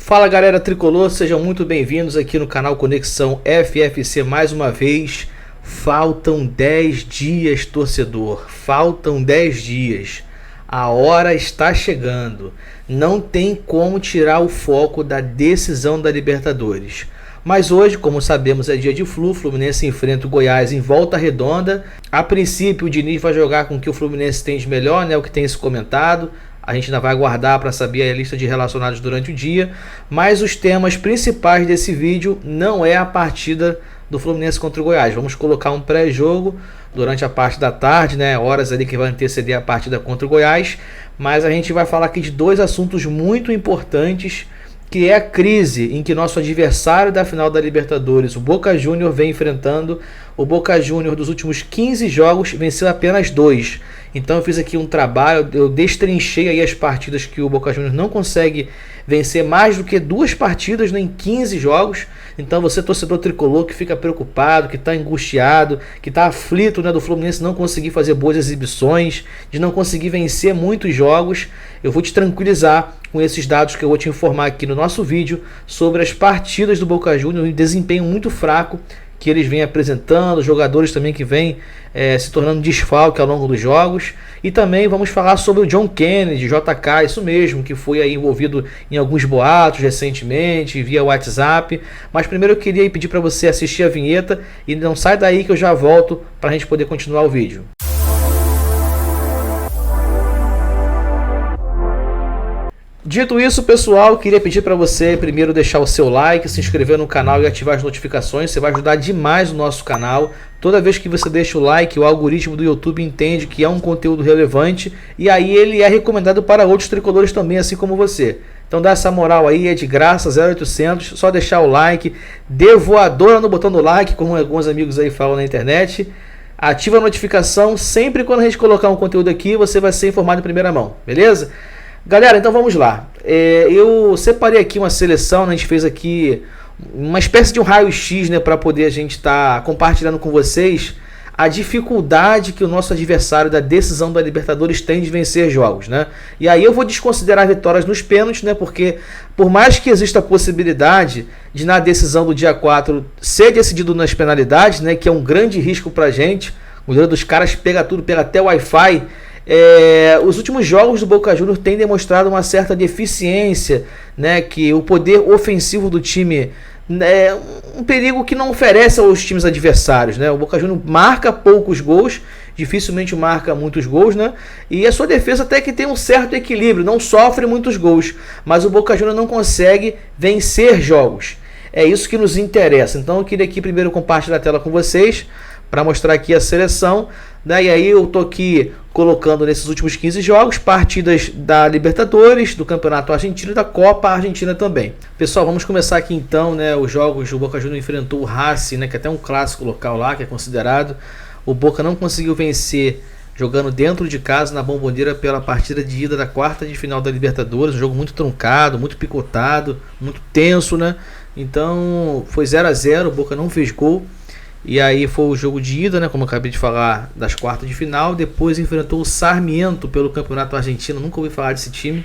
Fala galera tricolor, sejam muito bem-vindos aqui no canal Conexão FFC mais uma vez. Faltam 10 dias, torcedor, faltam 10 dias. A hora está chegando. Não tem como tirar o foco da decisão da Libertadores. Mas hoje, como sabemos, é dia de Flu. O Fluminense enfrenta o Goiás em Volta Redonda. A princípio, o Diniz vai jogar com o que o Fluminense tem de melhor, né? O que tem se comentado. A gente ainda vai aguardar para saber a lista de relacionados durante o dia. Mas os temas principais desse vídeo não é a partida do Fluminense contra o Goiás. Vamos colocar um pré-jogo durante a parte da tarde, né? Horas ali que vai anteceder a partida contra o Goiás. Mas a gente vai falar aqui de dois assuntos muito importantes, que é a crise em que nosso adversário da final da Libertadores, o Boca Juniors, vem enfrentando. O Boca Juniors dos últimos 15 jogos venceu apenas 2. Então eu fiz aqui um trabalho, eu destrinchei aí as partidas que o Boca Juniors não consegue vencer mais do que 2 partidas, né, em 15 jogos. Então você, torcedor tricolor, que fica preocupado, que está angustiado, que está aflito, né, do Fluminense não conseguir fazer boas exibições, de não conseguir vencer muitos jogos, eu vou te tranquilizar com esses dados que eu vou te informar aqui no nosso vídeo sobre as partidas do Boca Juniors, um desempenho muito fraco que eles vêm apresentando, jogadores também que vêm se tornando desfalque ao longo dos jogos. E também vamos falar sobre o John Kennedy, JK, isso mesmo, que foi aí envolvido em alguns boatos recentemente, via WhatsApp. Mas primeiro eu queria pedir para você assistir a vinheta e não sai daí que eu já volto para a gente poder continuar o vídeo. Dito isso, pessoal, queria pedir para você primeiro deixar o seu like, se inscrever no canal e ativar as notificações. Você vai ajudar demais o nosso canal. Toda vez que você deixa o like, o algoritmo do YouTube entende que é um conteúdo relevante e aí ele é recomendado para outros tricolores também, assim como você. Então dá essa moral aí, é de graça, 0800, só deixar o like, dê voadora no botão do like, como alguns amigos aí falam na internet. Ativa a notificação, sempre quando a gente colocar um conteúdo aqui, você vai ser informado em primeira mão, beleza? Galera, então vamos lá. Eu separei aqui uma seleção, né? A gente fez aqui uma espécie de um raio-x, né, para poder a gente estar compartilhando com vocês a dificuldade que o nosso adversário da decisão da Libertadores tem de vencer jogos, né? E aí eu vou desconsiderar vitórias nos pênaltis, né? Porque por mais que exista a possibilidade de na decisão do dia 4 ser decidido nas penalidades, né, que é um grande risco pra gente, o goleiro dos caras pega tudo, pega até o Wi-Fi. Os últimos jogos do Boca Juniors têm demonstrado uma certa deficiência, né, que o poder ofensivo do time é um perigo que não oferece aos times adversários, né? O Boca Juniors marca poucos gols, dificilmente marca muitos gols, né? E a sua defesa até que tem um certo equilíbrio, não sofre muitos gols, mas o Boca Juniors não consegue vencer jogos. É isso que nos interessa. Então eu queria aqui primeiro compartilhar a tela com vocês para mostrar aqui a seleção. Daí aí eu tô aqui colocando nesses últimos 15 jogos partidas da Libertadores, do Campeonato Argentino e da Copa Argentina também. Pessoal, vamos começar aqui então, né, os jogos. O Boca Juniors enfrentou o Racing, né, que é até um clássico local lá, que é considerado. O Boca não conseguiu vencer jogando dentro de casa na Bombonera pela partida de ida da quarta de final da Libertadores. Um jogo muito truncado, muito picotado, muito tenso, né? Então foi 0-0, o Boca não fez gol. E aí foi o jogo de ida, né, como eu acabei de falar, das quartas de final. Depois enfrentou o Sarmiento pelo Campeonato Argentino. Nunca ouvi falar desse time.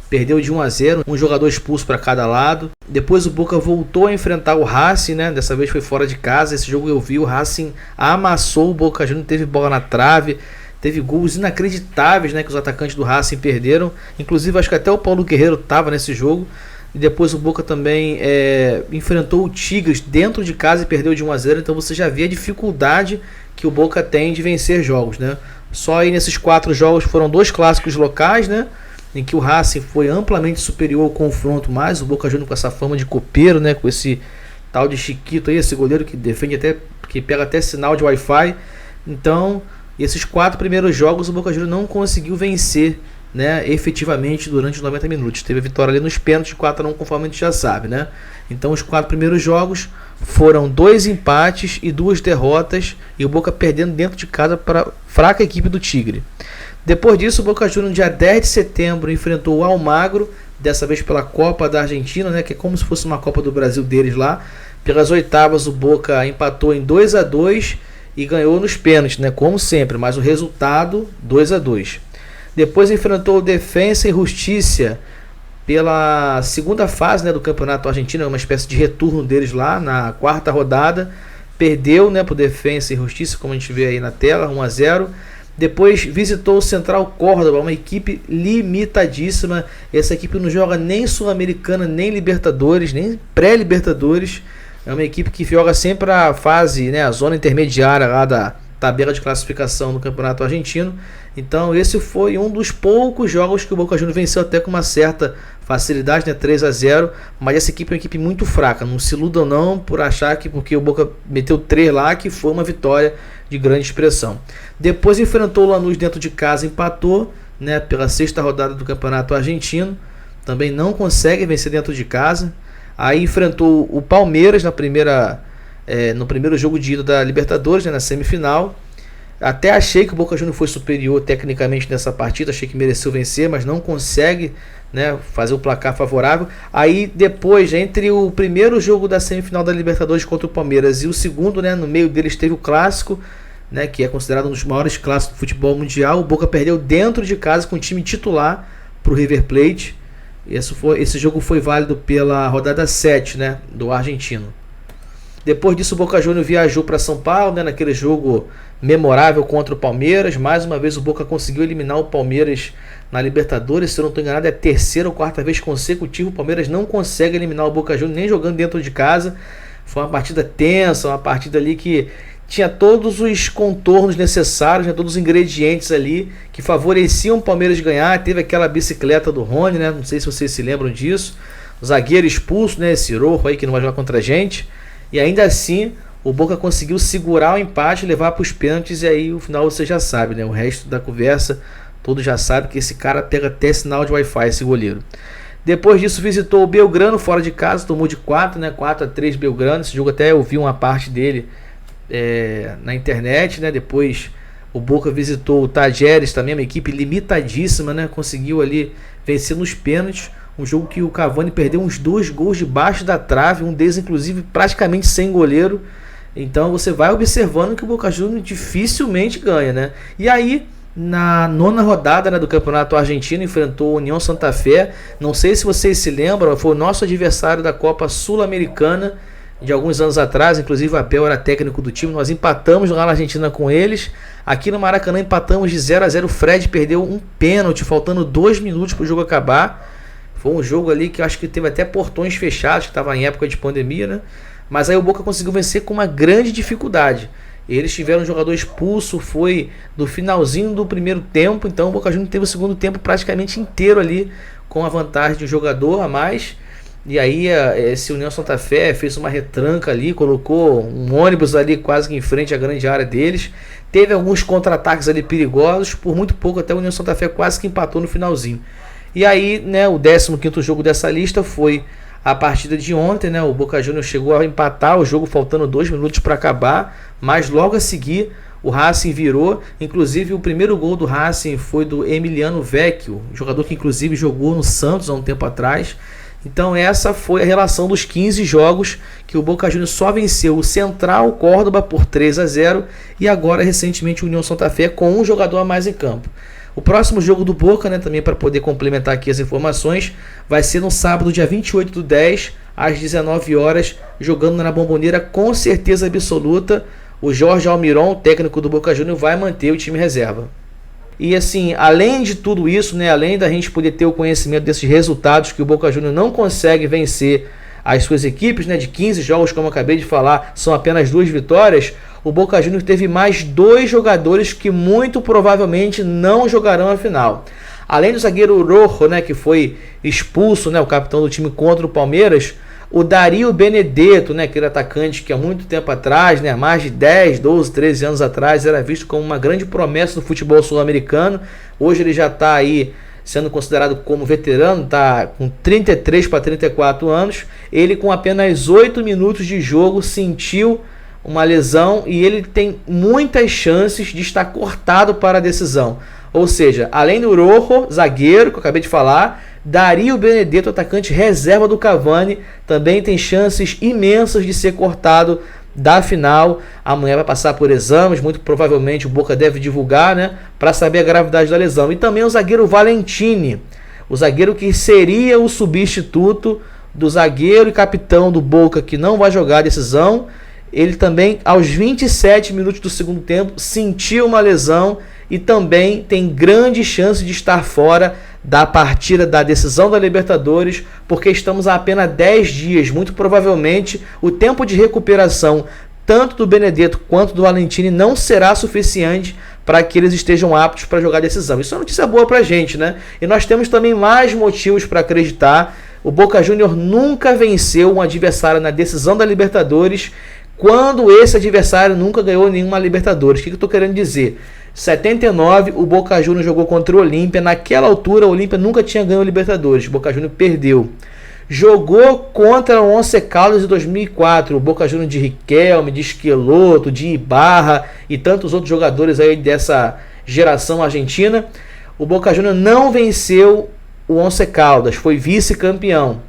Perdeu de 1-0, um jogador expulso para cada lado. Depois o Boca voltou a enfrentar o Racing, né? Dessa vez foi fora de casa. Esse jogo eu vi, o Racing amassou o Boca Juniors, teve bola na trave, teve gols inacreditáveis, né, que os atacantes do Racing perderam. Inclusive acho que até o Paulo Guerreiro estava nesse jogo. E depois o Boca também enfrentou o Tigres dentro de casa e perdeu de 1-0. Então você já vê a dificuldade que o Boca tem de vencer jogos, né? Só aí nesses 4 jogos foram 2 clássicos locais, né, em que o Racing foi amplamente superior ao confronto, mas o Boca Juniors com essa fama de copeiro, né, com esse tal de Chiquito aí, esse goleiro que defende até, que pega até sinal de Wi-Fi. Então esses 4 primeiros jogos o Boca Juniors não conseguiu vencer, né, efetivamente durante os 90 minutos. Teve a vitória ali nos pênaltis, 4-1, conforme a gente já sabe, né? Então os 4 primeiros jogos foram 2 empates e 2 derrotas, e o Boca perdendo dentro de casa para a fraca equipe do Tigre. Depois disso, o Boca Juniors no dia 10 de setembro enfrentou o Almagro, dessa vez pela Copa da Argentina, né, que é como se fosse uma Copa do Brasil deles lá. Pelas oitavas o Boca empatou em 2-2 e ganhou nos pênaltis, né, como sempre, mas o resultado 2-2. Depois enfrentou o Defensa e Justiça pela segunda fase, né, do Campeonato Argentino, uma espécie de retorno deles lá na quarta rodada. Perdeu, né, para o Defensa e Justiça, como a gente vê aí na tela, 1-0. Depois visitou o Central Córdoba, uma equipe limitadíssima. Essa equipe não joga nem Sul-Americana, nem Libertadores, nem pré-Libertadores. É uma equipe que joga sempre a fase, né, a zona intermediária lá da tabela de classificação do Campeonato Argentino. Então esse foi um dos poucos jogos que o Boca Juniors venceu até com uma certa facilidade, né, 3-0. Mas essa equipe é uma equipe muito fraca. Não se iludam não por achar que porque o Boca meteu 3 lá que foi uma vitória de grande expressão. Depois enfrentou o Lanús dentro de casa, empatou, né, pela sexta rodada do Campeonato Argentino. Também não consegue vencer dentro de casa. Aí enfrentou o Palmeiras no primeiro jogo de ida da Libertadores, né, na semifinal. Até achei que o Boca Juniors foi superior tecnicamente nessa partida, achei que mereceu vencer, mas não consegue, né, fazer o placar favorável. Aí depois, entre o primeiro jogo da semifinal da Libertadores contra o Palmeiras e o segundo, né, no meio deles teve o clássico, né, que é considerado um dos maiores clássicos do futebol mundial. O Boca perdeu dentro de casa com o time titular para o River Plate. Esse jogo foi válido pela rodada 7, né, do argentino. Depois disso o Boca Juniors viajou para São Paulo, né, naquele jogo memorável contra o Palmeiras. Mais uma vez o Boca conseguiu eliminar o Palmeiras na Libertadores. Se eu não estou enganado, é a terceira ou quarta vez consecutiva. O Palmeiras não consegue eliminar o Boca Juniors nem jogando dentro de casa. Foi uma partida tensa, uma partida ali que tinha todos os contornos necessários, né, todos os ingredientes ali que favoreciam o Palmeiras ganhar. Teve aquela bicicleta do Rony, né, não sei se vocês se lembram disso. O zagueiro expulso, né, esse Rojo aí que não vai jogar contra a gente. E ainda assim, o Boca conseguiu segurar o empate e levar para os pênaltis. E aí, o final você já sabe, né? O resto da conversa, todos já sabem que esse cara pega até sinal de Wi-Fi, esse goleiro. Depois disso, visitou o Belgrano fora de casa, tomou de 4, né? 4-3 Belgrano. Esse jogo até eu vi uma parte dele na internet, né? Depois o Boca visitou o Tajeres também, uma equipe limitadíssima, né? Conseguiu ali vencer nos pênaltis. Um jogo que o Cavani perdeu uns 2 gols debaixo da trave, um deles inclusive praticamente sem goleiro. Então você vai observando que o Boca Juniors dificilmente ganha, né? E aí, na nona rodada, né, do Campeonato Argentino, enfrentou o União Santa Fé. Não sei se vocês se lembram, foi o nosso adversário da Copa Sul-Americana de alguns anos atrás. Inclusive o Abel era técnico do time. Nós empatamos lá na Argentina com eles. Aqui no Maracanã empatamos de 0-0. O Fred perdeu um pênalti, faltando 2 minutos para o jogo acabar. Foi um jogo ali que eu acho que teve até portões fechados, que estava em época de pandemia, né? Mas aí o Boca conseguiu vencer com uma grande dificuldade. Eles tiveram um jogador expulso, foi no finalzinho do primeiro tempo, então o Boca Juniors teve o segundo tempo praticamente inteiro ali com a vantagem de um jogador a mais. E aí esse União Santa Fé fez uma retranca ali, colocou um ônibus ali quase que em frente à grande área deles. Teve alguns contra-ataques ali perigosos, por muito pouco até o União Santa Fé quase que empatou no finalzinho. E aí, né, o 15º jogo dessa lista foi a partida de ontem, né? O Boca Juniors chegou a empatar o jogo faltando 2 minutos para acabar, mas logo a seguir o Racing virou. Inclusive o primeiro gol do Racing foi do Emiliano Vecchio, jogador que inclusive jogou no Santos há um tempo atrás. Então essa foi a relação dos 15 jogos que o Boca Juniors só venceu o Central Córdoba por 3-0 e agora recentemente o União Santa Fé com um jogador a mais em campo. O próximo jogo do Boca, né, também para poder complementar aqui as informações, vai ser no sábado, dia 28/10, às 19 horas, jogando na Bombonera, com certeza absoluta. O Jorge Almiron, técnico do Boca Juniors, vai manter o time reserva. E assim, além de tudo isso, né, além da gente poder ter o conhecimento desses resultados que o Boca Juniors não consegue vencer as suas equipes, né, de 15 jogos, como eu acabei de falar, são apenas 2 vitórias. O Boca Juniors teve mais 2 jogadores que muito provavelmente não jogarão a final. Além do zagueiro Rojo, né, que foi expulso, né, o capitão do time contra o Palmeiras, o Dario Benedetto, né, aquele atacante que há muito tempo atrás, né, mais de 10, 12, 13 anos atrás, era visto como uma grande promessa do futebol sul-americano. Hoje ele já está aí sendo considerado como veterano, está com 33 para 34 anos. Ele com apenas 8 minutos de jogo sentiu uma lesão e ele tem muitas chances de estar cortado para a decisão. Ou seja, além do Rojo, zagueiro, que eu acabei de falar, Dario Benedetto, atacante reserva do Cavani, também tem chances imensas de ser cortado da final. Amanhã vai passar por exames, muito provavelmente o Boca deve divulgar, né, para saber a gravidade da lesão. E também o zagueiro Valentini. O zagueiro que seria o substituto do zagueiro e capitão do Boca, que não vai jogar a decisão, ele também, aos 27 minutos do segundo tempo, sentiu uma lesão e também tem grande chance de estar fora da partida da decisão da Libertadores, porque estamos a apenas 10 dias. Muito provavelmente o tempo de recuperação tanto do Benedetto quanto do Valentini não será suficiente para que eles estejam aptos para jogar a decisão. Isso é uma notícia boa para a gente, né? E nós temos também mais motivos para acreditar. O Boca Juniors nunca venceu um adversário na decisão da Libertadores, quando esse adversário nunca ganhou nenhuma Libertadores. O que eu estou querendo dizer? 79, o Boca Juniors jogou contra o Olímpia. Naquela altura, o Olímpia nunca tinha ganho a Libertadores. O Boca Juniors perdeu. Jogou contra o Once Caldas em 2004. O Boca Juniors de Riquelme, de Esqueloto, de Ibarra e tantos outros jogadores aí dessa geração argentina. O Boca Juniors não venceu o Once Caldas. Foi vice-campeão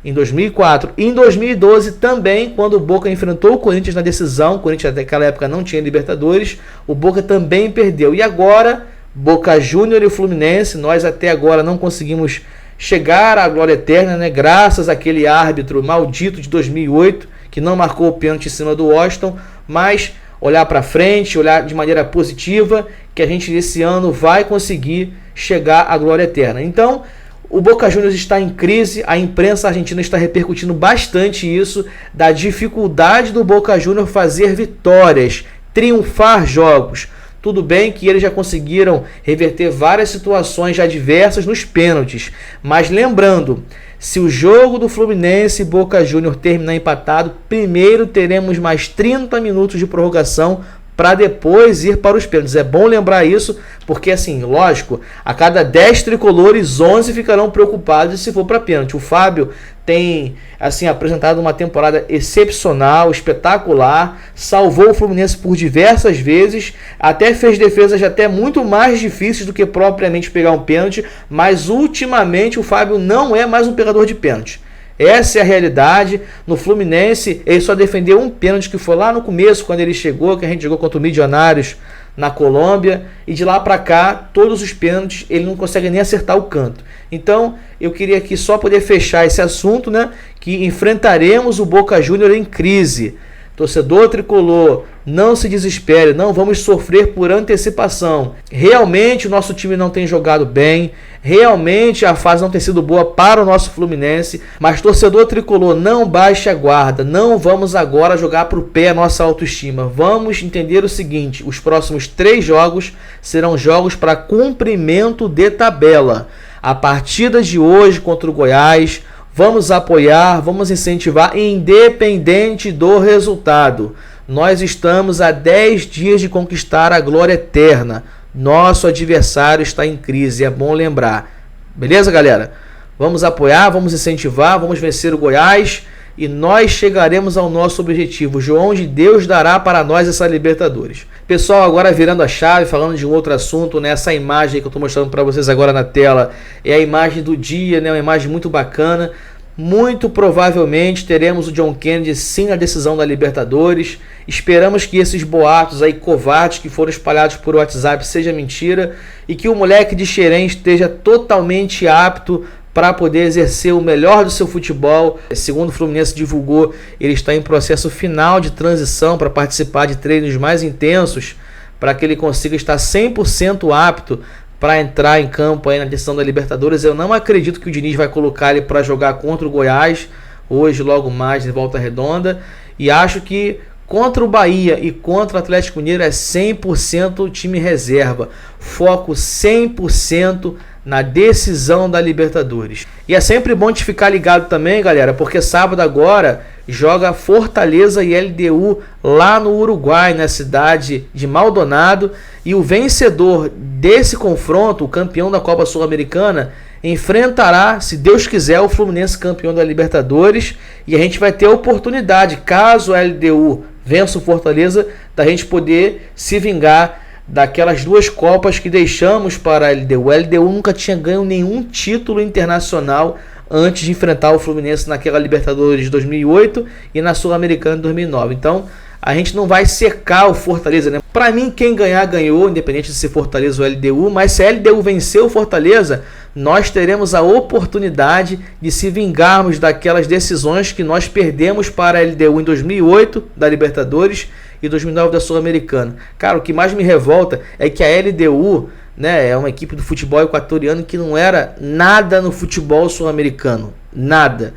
em 2004. E em 2012 também, quando o Boca enfrentou o Corinthians na decisão, o Corinthians naquela época não tinha Libertadores, o Boca também perdeu. E agora, Boca Juniors e o Fluminense, nós até agora não conseguimos chegar à glória eterna, né? Graças àquele árbitro maldito de 2008, que não marcou o pênalti em cima do Washington, mas olhar para frente, olhar de maneira positiva, que a gente esse ano vai conseguir chegar à glória eterna. Então, o Boca Juniors está em crise, a imprensa argentina está repercutindo bastante isso, da dificuldade do Boca Juniors fazer vitórias, triunfar jogos. Tudo bem que eles já conseguiram reverter várias situações já adversas nos pênaltis, mas lembrando, se o jogo do Fluminense e Boca Juniors terminar empatado, primeiro teremos mais 30 minutos de prorrogação para depois ir para os pênaltis. É bom lembrar isso, porque assim, lógico, a cada 10 tricolores, 11 ficarão preocupados se for para pênalti. O Fábio tem assim apresentado uma temporada excepcional, espetacular, salvou o Fluminense por diversas vezes, até fez defesas até muito mais difíceis do que propriamente pegar um pênalti, mas ultimamente o Fábio não é mais um pegador de pênalti. Essa é a realidade. No Fluminense, ele só defendeu um pênalti, que foi lá no começo, quando ele chegou, que a gente jogou contra o Milionários na Colômbia, e de lá para cá, todos os pênaltis, ele não consegue nem acertar o canto. Então, eu queria aqui só poder fechar esse assunto, né, que enfrentaremos o Boca Juniors em crise. Torcedor tricolor, não se desespere, não vamos sofrer por antecipação. Realmente o nosso time não tem jogado bem, realmente a fase não tem sido boa para o nosso Fluminense, mas torcedor tricolor, não baixe a guarda, não vamos agora jogar para o pé a nossa autoestima. Vamos entender o seguinte, os próximos 3 jogos serão jogos para cumprimento de tabela. A partida de hoje contra o Goiás, vamos apoiar, vamos incentivar, independente do resultado. Nós estamos a 10 dias de conquistar a glória eterna. Nosso adversário está em crise, é bom lembrar. Beleza, galera? Vamos apoiar, vamos incentivar, vamos vencer o Goiás e nós chegaremos ao nosso objetivo. João de Deus dará para nós essa Libertadores. Pessoal, agora virando a chave, falando de um outro assunto, né? Essa imagem que eu estou mostrando para vocês agora na tela é a imagem do dia, né? Uma imagem muito bacana. Muito provavelmente teremos o John Kennedy sim na decisão da Libertadores. Esperamos que esses boatos aí covardes que foram espalhados por WhatsApp seja mentira e que o moleque de Xerém esteja totalmente apto para poder exercer o melhor do seu futebol. Segundo o Fluminense divulgou, ele está em processo final de transição para participar de treinos mais intensos, para que ele consiga estar 100% apto para entrar em campo aí na decisão da Libertadores. Eu não acredito que o Diniz vai colocar ele para jogar contra o Goiás, hoje, logo mais, em Volta Redonda. E acho que contra o Bahia e contra o Atlético Mineiro é 100% time reserva. Foco 100% na decisão da Libertadores. E é sempre bom de ficar ligado também, galera, porque sábado agora joga Fortaleza e LDU lá no Uruguai, na cidade de Maldonado, e o vencedor desse confronto, o campeão da Copa Sul-Americana, enfrentará, se Deus quiser, o Fluminense, campeão da Libertadores, e a gente vai ter a oportunidade, caso a LDU vença o Fortaleza, da gente poder se vingar daquelas 2 Copas que deixamos para a LDU. A LDU nunca tinha ganho nenhum título internacional antes de enfrentar o Fluminense naquela Libertadores de 2008 e na Sul-Americana de 2009. Então, a gente não vai secar o Fortaleza, né? Para mim, quem ganhar, ganhou, independente de ser Fortaleza ou LDU, mas se a LDU vencer o Fortaleza, nós teremos a oportunidade de se vingarmos daquelas decisões que nós perdemos para a LDU em 2008 da Libertadores e 2009 da Sul-Americana. Cara, o que mais me revolta é que a LDU, né, é uma equipe do futebol equatoriano que não era nada no futebol sul-americano, nada.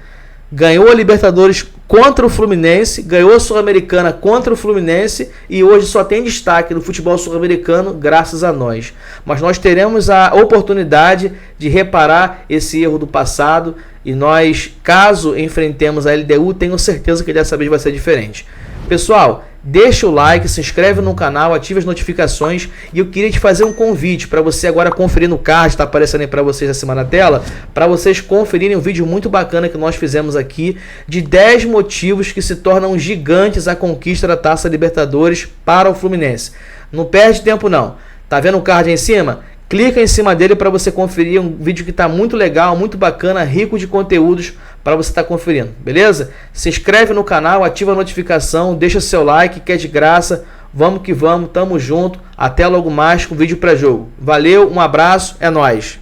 Ganhou a Libertadores contra o Fluminense, ganhou a Sul-Americana contra o Fluminense e hoje só tem destaque no futebol sul-americano graças a nós. Mas nós teremos a oportunidade de reparar esse erro do passado e nós, caso enfrentemos a LDU, tenho certeza que dessa vez vai ser diferente. Pessoal, deixa o like, se inscreve no canal, ative as notificações e eu queria te fazer um convite para você agora conferir no card, está aparecendo aí para vocês acima na tela, para vocês conferirem um vídeo muito bacana que nós fizemos aqui de 10 motivos que se tornam gigantes a conquista da Taça Libertadores para o Fluminense. Não perde tempo não, tá vendo o card aí em cima? Clica em cima dele para você conferir um vídeo que está muito legal, muito bacana, rico de conteúdos para você estar conferindo, beleza? Se inscreve no canal, ativa a notificação, deixa seu like que é de graça. Vamos que vamos, tamo junto. Até logo mais com vídeo pré-jogo. Valeu, um abraço, é nóis.